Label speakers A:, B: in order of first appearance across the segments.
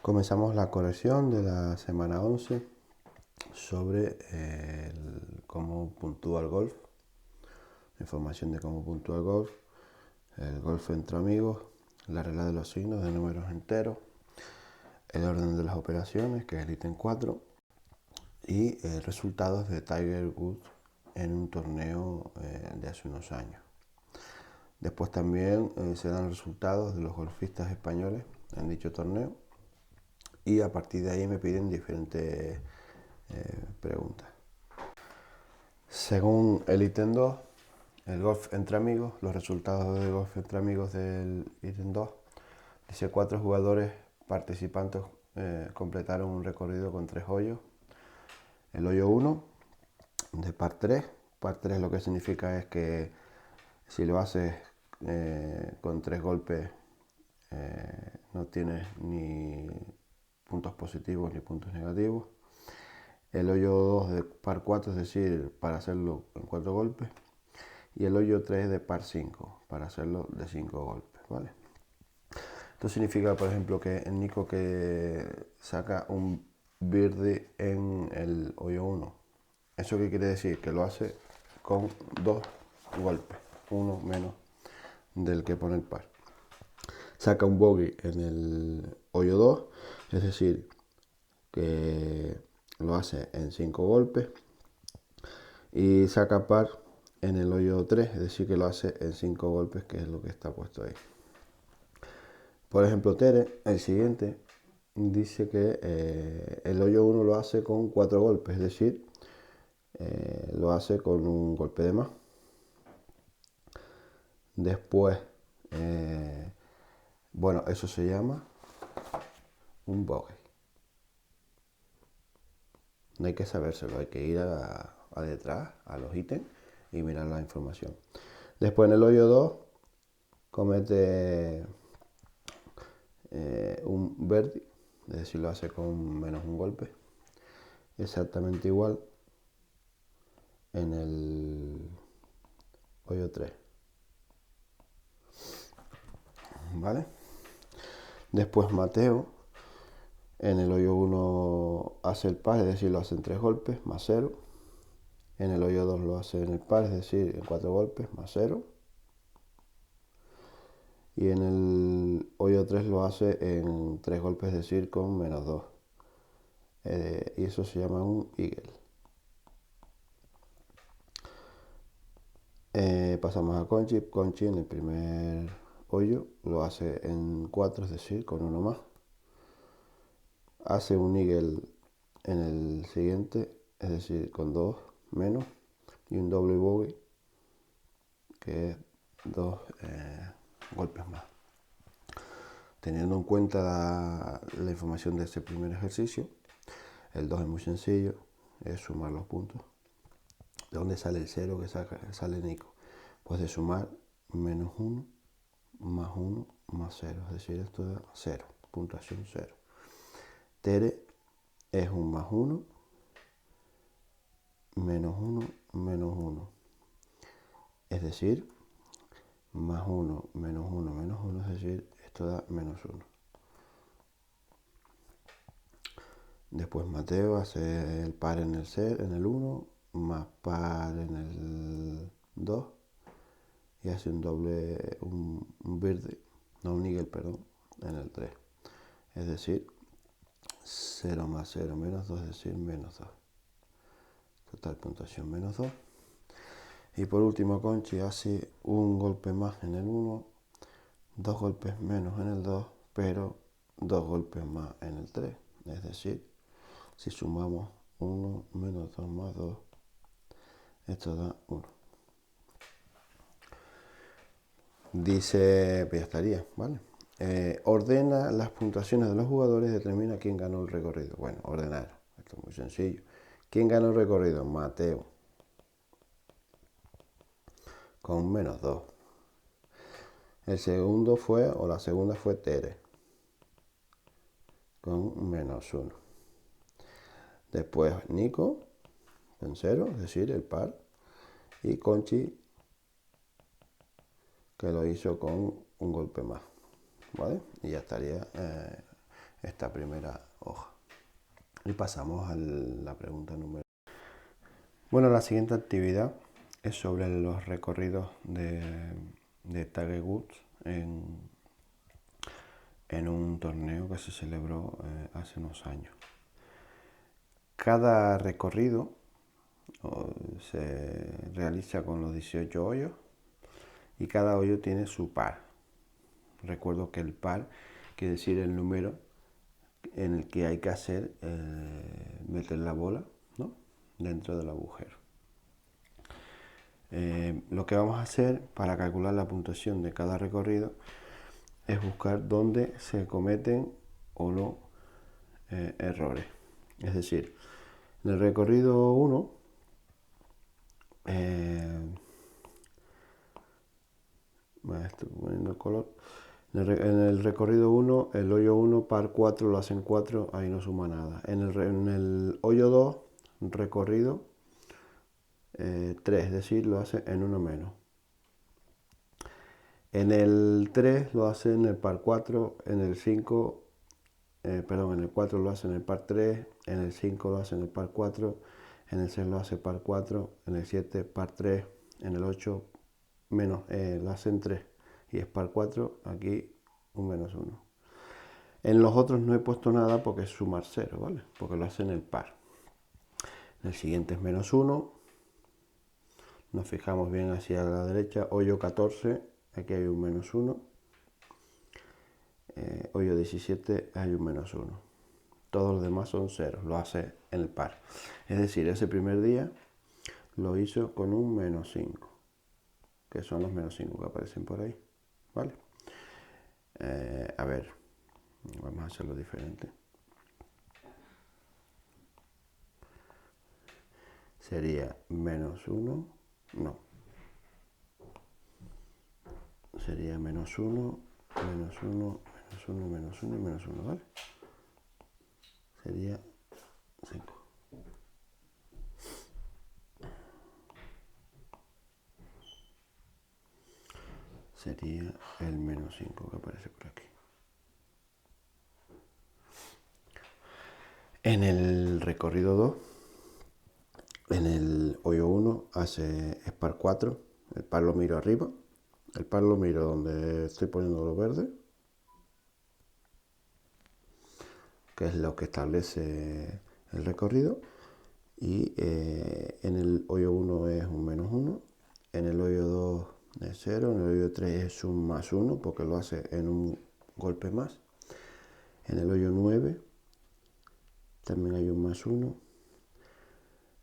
A: Comenzamos la corrección de la semana 11 sobre cómo puntúa el golf, información de cómo puntúa el golf entre amigos, la regla de los signos de números enteros, el orden de las operaciones, que es el ítem 4, y resultados de Tiger Woods en un torneo de hace unos años. Después también se dan resultados de los golfistas españoles en dicho torneo y a partir de ahí me piden diferentes preguntas. Según el ítem 2, el golf entre amigos, los resultados del golf entre amigos del ítem 2, dice 4 jugadores participantes completaron un recorrido con 3 hoyos. El hoyo 1 de par 3. Par 3 lo que significa es que si lo haces con 3 golpes no tienes ni puntos positivos ni puntos negativos. El hoyo 2 de par 4, es decir, para hacerlo en 4 golpes. Y el hoyo 3 de par 5, para hacerlo de 5 golpes, ¿vale? Esto significa, por ejemplo, que el Nico que saca un birdie en el hoyo 1. ¿Eso qué quiere decir? Que lo hace con 2 golpes, uno menos del que pone el par. Saca un bogey en el hoyo 2, es decir, que lo hace en 5 golpes. Y saca par en el hoyo 3, es decir, que lo hace en 5 golpes, que es lo que está puesto ahí. Por ejemplo, Tere, el siguiente, dice que el hoyo 1 lo hace con 4 golpes, es decir, lo hace con un golpe de más. Después, bueno, eso se llama un bogey. No hay que sabérselo, hay que ir a detrás, a los ítems y mirar la información. Después en el hoyo 2 comete un birdie, es decir, lo hace con menos un golpe. Exactamente igual en el hoyo 3. ¿Vale? Después Mateo en el hoyo 1 hace el par, es decir, lo hace en 3 golpes, más 0. En el hoyo 2 lo hace en el par, es decir, en 4 golpes, más 0. Y en el hoyo 3 lo hace en 3 golpes, es decir, con menos 2. Y eso se llama un eagle. Pasamos a Conchi. Conchi en el primer hoyo lo hace en 4, es decir, con uno más. Hace un eagle en el siguiente, es decir, con 2 menos. Y un doble bogey, que es 2 golpes más. Teniendo en cuenta la información de este primer ejercicio, el 2 es muy sencillo, es sumar los puntos. ¿De dónde sale el 0 que sale Nico? Pues de sumar menos 1, más 1, más 0. Es decir, esto da 0, puntuación 0. Tere es un más 1, menos 1, menos 1. Es decir, más 1, menos 1, menos 1, es decir, esto da menos 1. Después Mateo hace el par en el 1, más par en el 2 y hace un doble, un birdie, no un eagle, perdón, en el 3. Es decir, 0 más 0 menos 2, es decir, menos 2. Total puntuación menos 2. Y por último Conchi hace un golpe más en el 1, 2 golpes menos en el 2, pero 2 golpes más en el 3. Es decir, si sumamos 1 menos 2 más 2, esto da 1. Dice, pues ya estaría, ¿vale? Ordena las puntuaciones de los jugadores y determina quién ganó el recorrido. Bueno, ordenar, esto es muy sencillo. ¿Quién ganó el recorrido? Mateo, con menos 2. El segundo fue, o la segunda fue Tere, con menos 1. Después Nico, con 0, es decir, el par. Y Conchi, que lo hizo con un golpe más, ¿vale? Y ya estaría esta primera hoja. Y pasamos a la pregunta número. Bueno, la siguiente actividad es sobre los recorridos de Tiger Woods en un torneo que se celebró hace unos años. Cada recorrido se realiza con los 18 hoyos y cada hoyo tiene su par. Recuerdo que el par quiere decir el número en el que hay que hacer meter la bola, ¿no?, dentro del agujero. Lo que vamos a hacer para calcular la puntuación de cada recorrido es buscar dónde se cometen o no errores. Es decir, en el recorrido 1 estoy poniendo el color. En el recorrido 1, el hoyo 1 par 4 lo hacen 4, ahí no suma nada. En el hoyo 2, recorrido 3, es decir, lo hace en 1 menos. En el 3 lo hace en el par 4, en el 5, en el 4 lo hace en el par 3, en el 5 lo hace en el par 4, en el 6 lo hace par 4, en el 7 par 3, en el 8 menos, lo hace en 3 y es par 4, aquí un menos 1. En los otros no he puesto nada porque es sumar 0, ¿vale? Porque lo hace en el par. El siguiente es menos 1. Nos fijamos bien hacia la derecha, hoyo 14, aquí hay un menos 1. Hoyo 17 hay un menos 1. Todos los demás son 0, lo hace en el par. Es decir, ese primer día lo hizo con un menos 5, que son los menos 5 que aparecen por ahí, ¿vale? A ver, vamos a hacerlo diferente. Sería menos 1, no. Sería menos 1, menos 1, menos 1, menos 1 y menos 1, ¿vale? Sería 5. Sería el menos 5 que aparece por aquí. En el recorrido 2, en el hoyo 1 hace es par 4, el par lo miro arriba, el par lo miro donde estoy poniendo lo verde, que es lo que establece el recorrido, y en el hoyo 1 es un menos 1, en el hoyo 2 es 0, en el hoyo 3 es un más 1 porque lo hace en un golpe más, en el hoyo 9 también hay un más 1,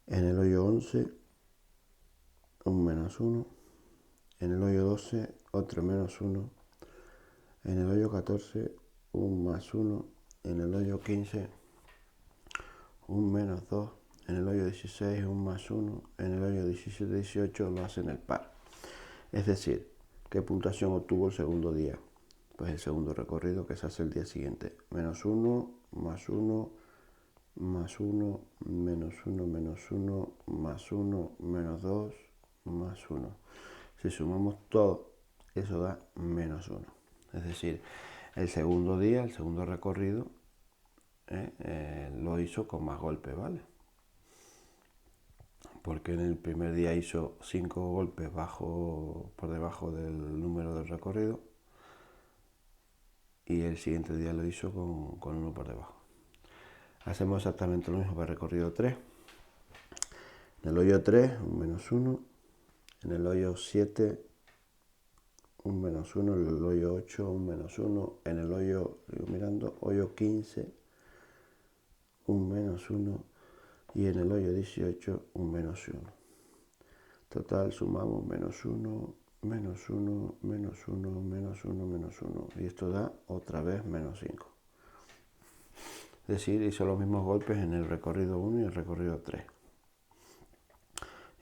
A: en el hoyo 11 un menos 1, en el hoyo 12 otro menos 1, en el hoyo 14 un más 1, en el hoyo 15 un menos 2, en el hoyo 16 un más 1, en el hoyo 17-18 lo hace en el par. Es decir, ¿qué puntuación obtuvo el segundo día? Pues el segundo recorrido que se hace el día siguiente. Menos 1, más 1, más 1, menos 1, menos 1, más 1, menos 2, más 1. Si sumamos todo, eso da menos 1. Es decir, el segundo día, el segundo recorrido, lo hizo con más golpes, ¿vale? Porque en el primer día hizo 5 golpes por debajo del número del recorrido y el siguiente día lo hizo con uno por debajo. Hacemos exactamente lo mismo para el recorrido 3. En el hoyo 3, un menos 1. En el hoyo 7, un menos 1. En el hoyo 8, un menos 1. En el hoyo, hoyo 15, un menos 1. Y en el hoyo 18, un menos 1. Total, sumamos menos 1, menos 1, menos 1, menos 1, menos 1. Y esto da otra vez menos 5. Es decir, hizo los mismos golpes en el recorrido 1 y el recorrido 3.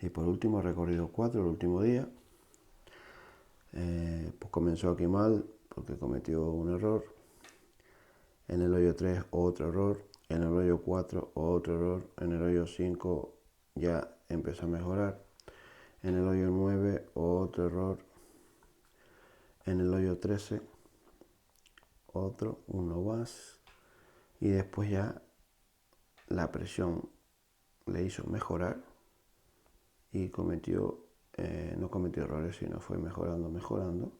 A: Y por último, el recorrido 4, el último día. Pues comenzó aquí mal porque cometió un error. En el hoyo 3 otro error. En el hoyo 4 otro error. En el hoyo 5 ya empezó a mejorar. En el hoyo 9 otro error. En el hoyo 13 otro, uno más. y después ya la presión le hizo mejorar y no cometió errores, sino fue mejorando.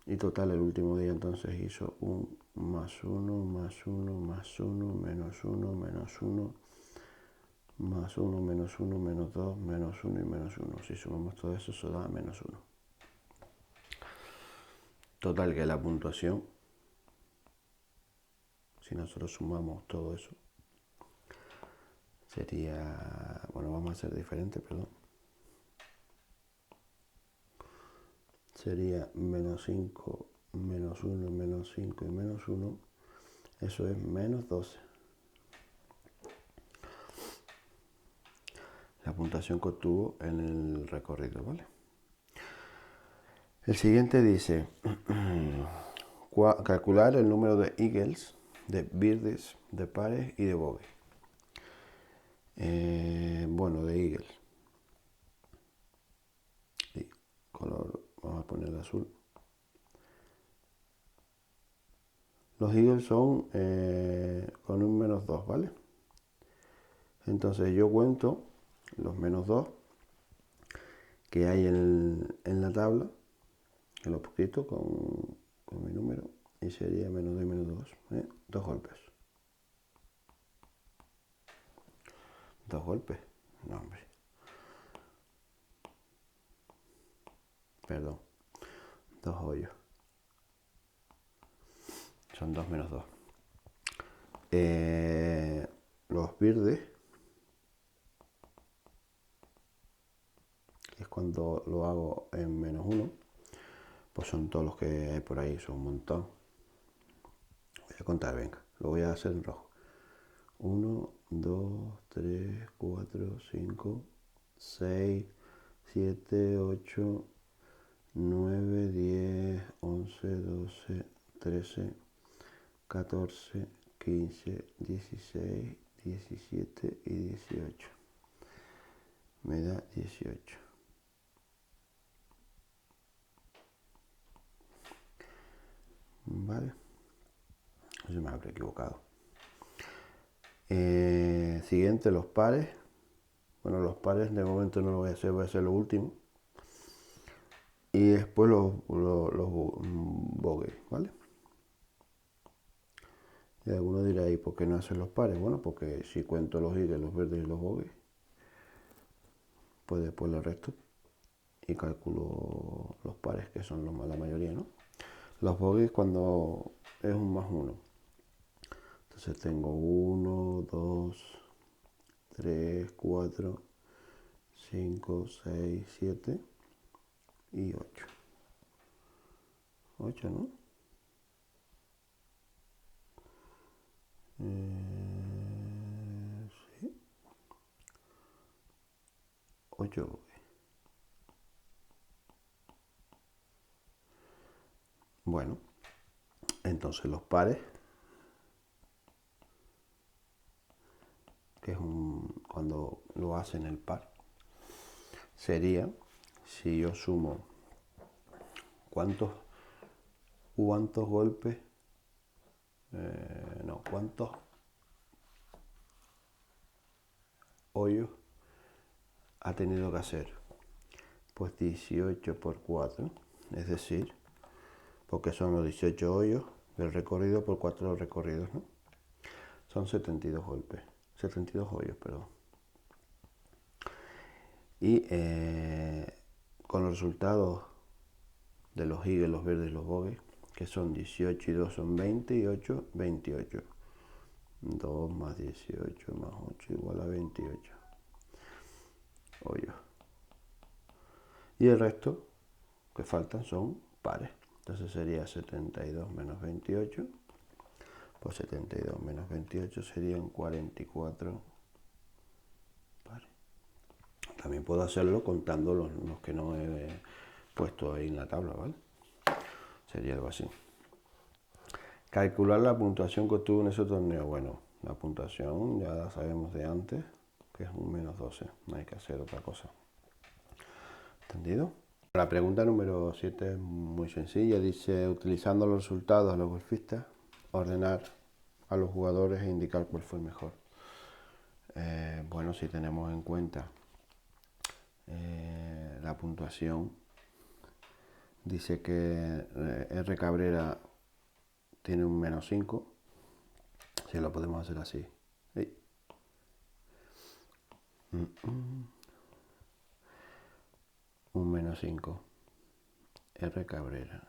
A: Y total, el último día entonces hizo un +1, +1, +1, -1, -1, +1, -1, -2, -1 y -1. Si sumamos todo eso, eso da -1. Total, que la puntuación, si nosotros sumamos todo eso, sería, bueno, vamos a hacer diferente, perdón. Sería -5, -1, -5 y -1. Eso es -12. La puntuación que obtuvo en el recorrido, ¿vale? El siguiente dice, calcular el número de eagles, de birdies, de pares y de bogey. Bueno, de eagles. Y color, vamos a poner el azul. Los eagles son con un -2, ¿vale? Entonces yo cuento los -2 que hay en la tabla, que lo escrito con mi número, y sería -2 y -2, 2 golpes. 2 golpes, no hombre, perdón, 2 hoyos, son 2 menos 2. Los birdes, que es cuando lo hago en -1, pues son todos los que hay por ahí, son un montón. Voy a contar, venga, lo voy a hacer en rojo. 1, 2, 3, 4, 5, 6, 7, 8, 9, 10, 11, 12, 13, 14, 15, 16, 17 y 18. Me da 18. Vale. Yo me habré equivocado. Siguiente, los pares. Bueno, los pares de momento no lo voy a hacer lo último. Y después los bogeys, ¿vale? Y alguno dirá, ¿y por qué no hacen los pares? Bueno, porque si cuento los eagles, los verdes y los bogeys, pues después el resto y calculo los pares, que son la mayoría, ¿no? Los bogeys cuando es un +1. Entonces tengo 1, 2, 3, 4, 5, 6, 7 y 8. 8, ¿no? Sí. 8 bogeys. Bueno, entonces los pares, que es cuando lo hacen el par, sería, si yo sumo cuántos golpes, cuántos hoyos ha tenido que hacer. Pues 18 por 4, es decir, porque son los 18 hoyos del recorrido por 4 recorridos, ¿no? Son 72 golpes, 72 hoyos, perdón. Y con los resultados de los eagles, los verdes y los bogeys, que son 18 y 2 son 20 y 8, 28. 2 más 18 más 8 igual a 28 hoyos. Y el resto que faltan son pares. Entonces sería 72 menos 28. Pues 72 menos 28 serían 44 pares. También puedo hacerlo contando los que no he puesto ahí en la tabla, ¿vale? Sería algo así. Calcular la puntuación que obtuvo en ese torneo. Bueno, la puntuación ya la sabemos de antes, que es un -12. No hay que hacer otra cosa. ¿Entendido? La pregunta número 7 es muy sencilla. Dice, utilizando los resultados de los golfistas, ordenar a los jugadores e indicar cuál fue el mejor. Bueno, si tenemos en cuenta la puntuación, dice que R. Cabrera tiene un -5, si lo podemos hacer así. Sí. Un -5. R. Cabrera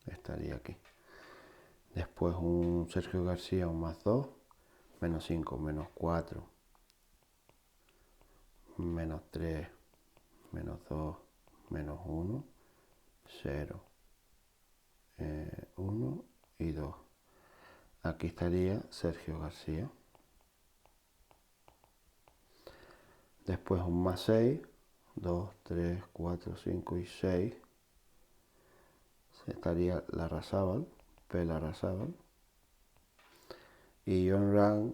A: estaría aquí. Después un Sergio García, un +2, -5, -4, -3, -2, -1, 0, 1 y 2. Aquí estaría Sergio García. Después un +6, 2, 3, 4, 5 y 6. Estaría Larrazábal, P. Larrazábal. Y Jon Rahm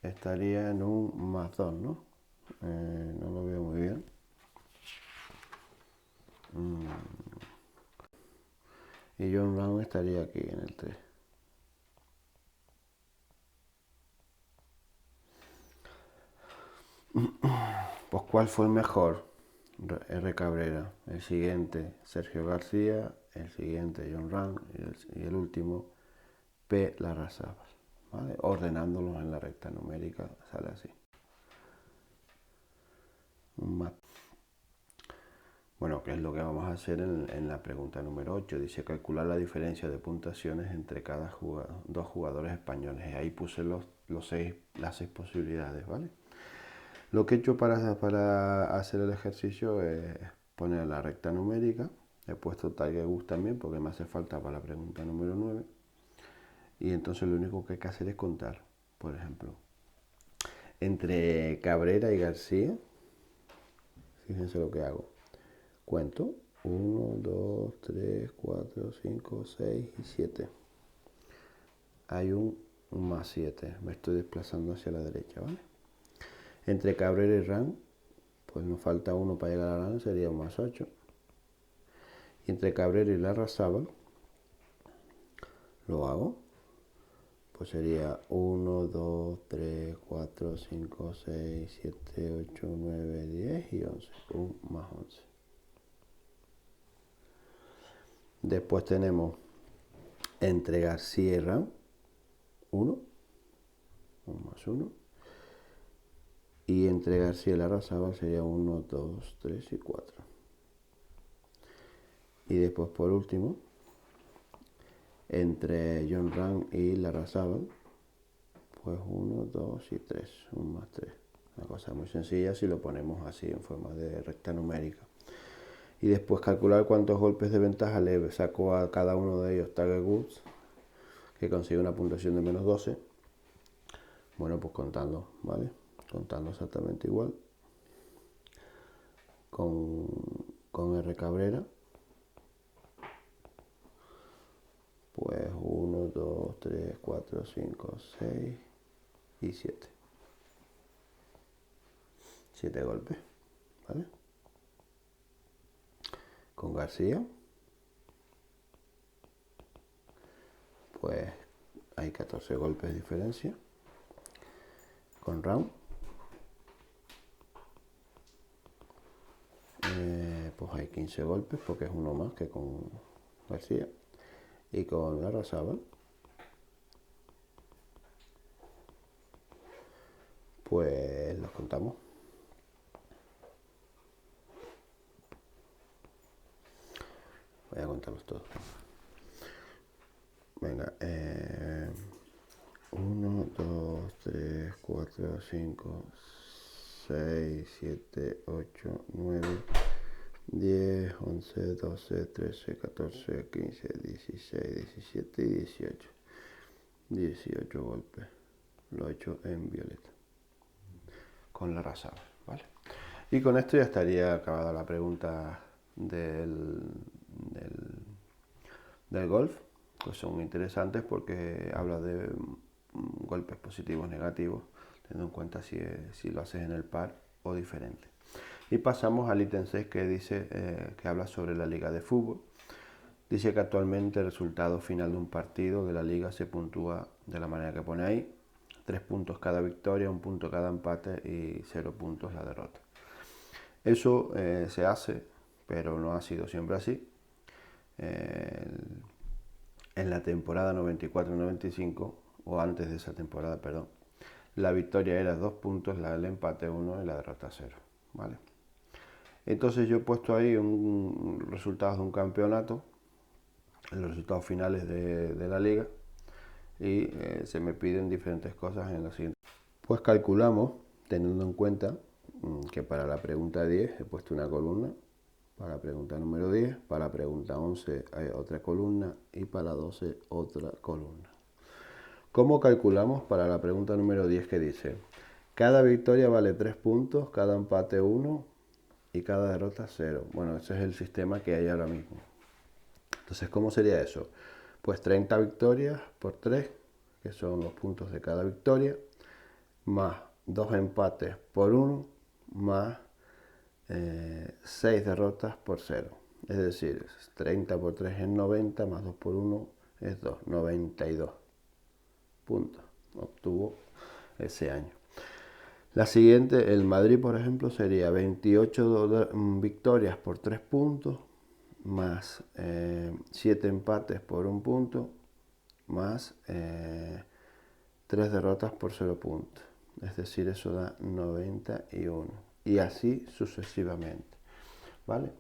A: estaría en un +2, ¿no? No lo veo muy bien. Y Jon Rahm estaría aquí en el 3. Pues ¿cuál fue el mejor? R. Cabrera. El siguiente, Sergio García. El siguiente, Jon Rahm. Y el último, P. Larrazábal. ¿Vale? Ordenándolos en la recta numérica sale así. Bueno, ¿qué es lo que vamos a hacer en la pregunta número 8? Dice calcular la diferencia de puntuaciones entre cada dos jugadores españoles. Y ahí puse las 6 posibilidades, ¿vale? Lo que he hecho para hacer el ejercicio es poner la recta numérica. He puesto Tiger Woods también porque me hace falta para la pregunta número 9. Y entonces lo único que hay que hacer es contar. Por ejemplo, entre Cabrera y García, fíjense lo que hago. Cuento 1, 2, 3, 4, 5, 6 y 7. Hay un +7. Me estoy desplazando hacia la derecha, ¿vale? Entre Cabrera y Rahm, pues nos falta 1 para llegar a Rahm, sería un +8. Y entre Cabrera y Larrazábal, lo hago, pues sería 1, 2, 3, 4, 5, 6, 7, 8, 9, 10 y 11. Un +11. Después tenemos entre García y Rahm, 1, un +1. Y entre García y Larrazábal sería 1, 2, 3 y 4. Y después por último, entre Jon Rahm y Larrazábal, pues 1, 2 y 3, un +3. Una cosa muy sencilla si lo ponemos así en forma de recta numérica. Y después calcular cuántos golpes de ventaja le sacó a cada uno de ellos Tiger Woods, que consigue una puntuación de -12. Bueno, pues contando, ¿vale? Contando exactamente igual. Con R. Cabrera, pues 1, 2, 3, 4, 5, 6 y 7. 7 golpes, ¿vale? Con García, pues hay 14 golpes de diferencia. Con Rahm, pues hay 15 golpes porque es uno más que con García. Y con Larrazábal, pues los contamos. Voy a contarlos todos. Venga, 1, 2, 3, 4, 5, 6, 7, 8, 9, 10, 11, 12, 13, 14, 15, 16, 17 y 18. 18 golpes. Lo he hecho en violeta. Con Larrazábal, ¿vale? Y con esto ya estaría acabada la pregunta del golf. Pues son interesantes porque habla de golpes positivos, negativos, teniendo en cuenta si lo haces en el par o diferente. Y pasamos al ítem 6 que dice que habla sobre la liga de fútbol. Dice que actualmente el resultado final de un partido de la liga se puntúa de la manera que pone ahí. 3 puntos cada victoria, 1 punto cada empate y 0 puntos la derrota. Eso se hace, pero no ha sido siempre así. En la temporada 94-95, o antes de esa temporada, perdón, la victoria era 2 puntos, el empate 1 y la derrota 0. ¿Vale? Entonces yo he puesto ahí resultados de un campeonato, los resultados finales de la liga, y se me piden diferentes cosas en la siguiente. Pues calculamos, teniendo en cuenta que para la pregunta 10 he puesto una columna, para la pregunta número 10, para la pregunta 11 hay otra columna y para la 12 otra columna. ¿Cómo calculamos para la pregunta número 10 que dice? Cada victoria vale 3 puntos, cada empate 1 y cada derrota 0. Bueno, ese es el sistema que hay ahora mismo. Entonces, ¿cómo sería eso? Pues 30 victorias por 3, que son los puntos de cada victoria, más 2 empates por 1, más 6 derrotas por 0. Es decir, 30 por 3 es 90, más 2 por 1 es 2, 92 puntos obtuvo ese año. La siguiente, el Madrid, por ejemplo, sería 28 victorias por 3 puntos, más 7 empates por 1 punto, más 3 derrotas por 0 puntos. Es decir, eso da 91. Y así sucesivamente. ¿Vale?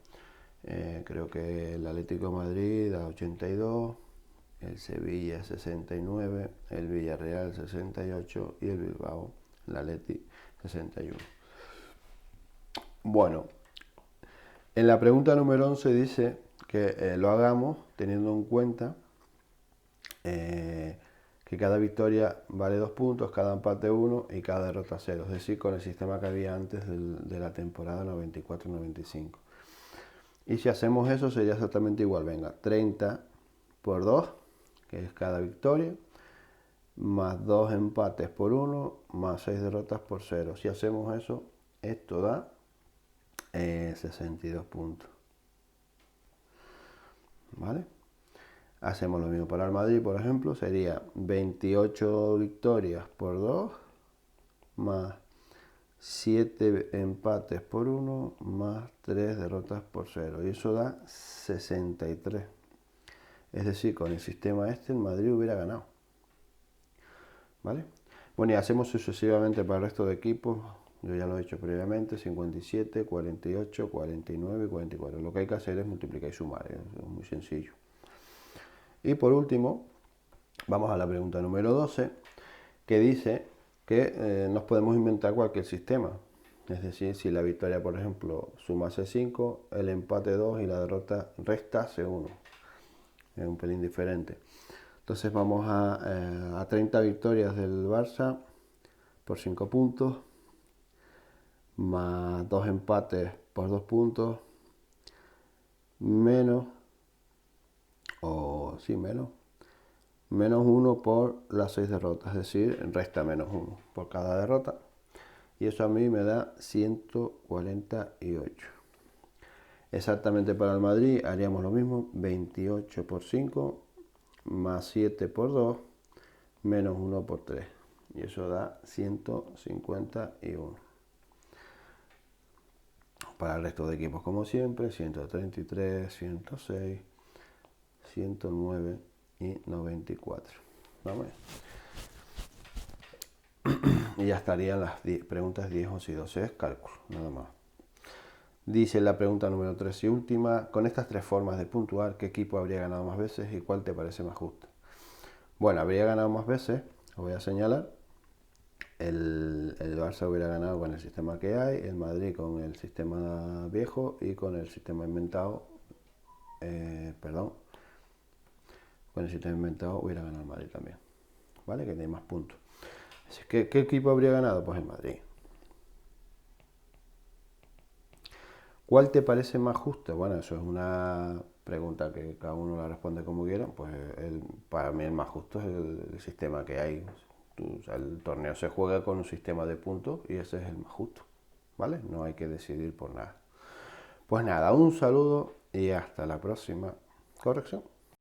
A: Creo que el Atlético de Madrid da 82, el Sevilla 69, el Villarreal 68 y el Bilbao, el Atleti 61. Bueno, en la pregunta número 11 dice que lo hagamos teniendo en cuenta que cada victoria vale 2 puntos, cada empate 1 y cada derrota 0, es decir, con el sistema que había antes de la temporada 94-95. Y si hacemos eso sería exactamente igual, venga, 30 por 2, que es cada victoria, más 2 empates por 1, más 6 derrotas por 0. Si hacemos eso, esto da 62 puntos. ¿Vale? Hacemos lo mismo para el Madrid, por ejemplo, sería 28 victorias por 2, más 7 empates por 1, más 3 derrotas por 0. Y eso da 63. Es decir, con el sistema este, el Madrid hubiera ganado. ¿Vale? Bueno, y hacemos sucesivamente para el resto de equipos. Yo ya lo he hecho previamente, 57, 48, 49 y 44. Lo que hay que hacer es multiplicar y sumar, es muy sencillo. Y por último, vamos a la pregunta número 12, que dice que nos podemos inventar cualquier sistema. Es decir, si la victoria, por ejemplo, sumase 5, el empate 2 y la derrota restase 1. Es un pelín diferente. Entonces vamos a 30 victorias del Barça por 5 puntos, más 2 empates por 2 puntos, menos 1 por las 6 derrotas, es decir, resta menos 1 por cada derrota. Y eso a mí me da 148. Exactamente para el Madrid haríamos lo mismo, 28 por 5, más 7 por 2, menos 1 por 3. Y eso da 151. Para el resto de equipos, como siempre, 133, 106, 109 y 94. ¿Vamos? Y ya estarían las preguntas 10, 11 y 12. Es cálculo, nada más. Dice la pregunta número 3 y última: con estas 3 formas de puntuar, ¿qué equipo habría ganado más veces y cuál te parece más justo? Bueno, habría ganado más veces, lo voy a señalar. El Barça hubiera ganado con el sistema que hay, el Madrid con el sistema viejo y con el sistema inventado, con el sistema inventado hubiera ganado el Madrid también, ¿vale? Que tiene más puntos. Así que, ¿qué equipo habría ganado? Pues el Madrid. ¿Cuál te parece más justo? Bueno, eso es una pregunta que cada uno la responde como quiera. Pues para mí el más justo es el sistema que hay. O sea, el torneo se juega con un sistema de puntos y ese es el más justo, ¿vale? No hay que decidir por nada. Pues nada, un saludo y hasta la próxima corrección.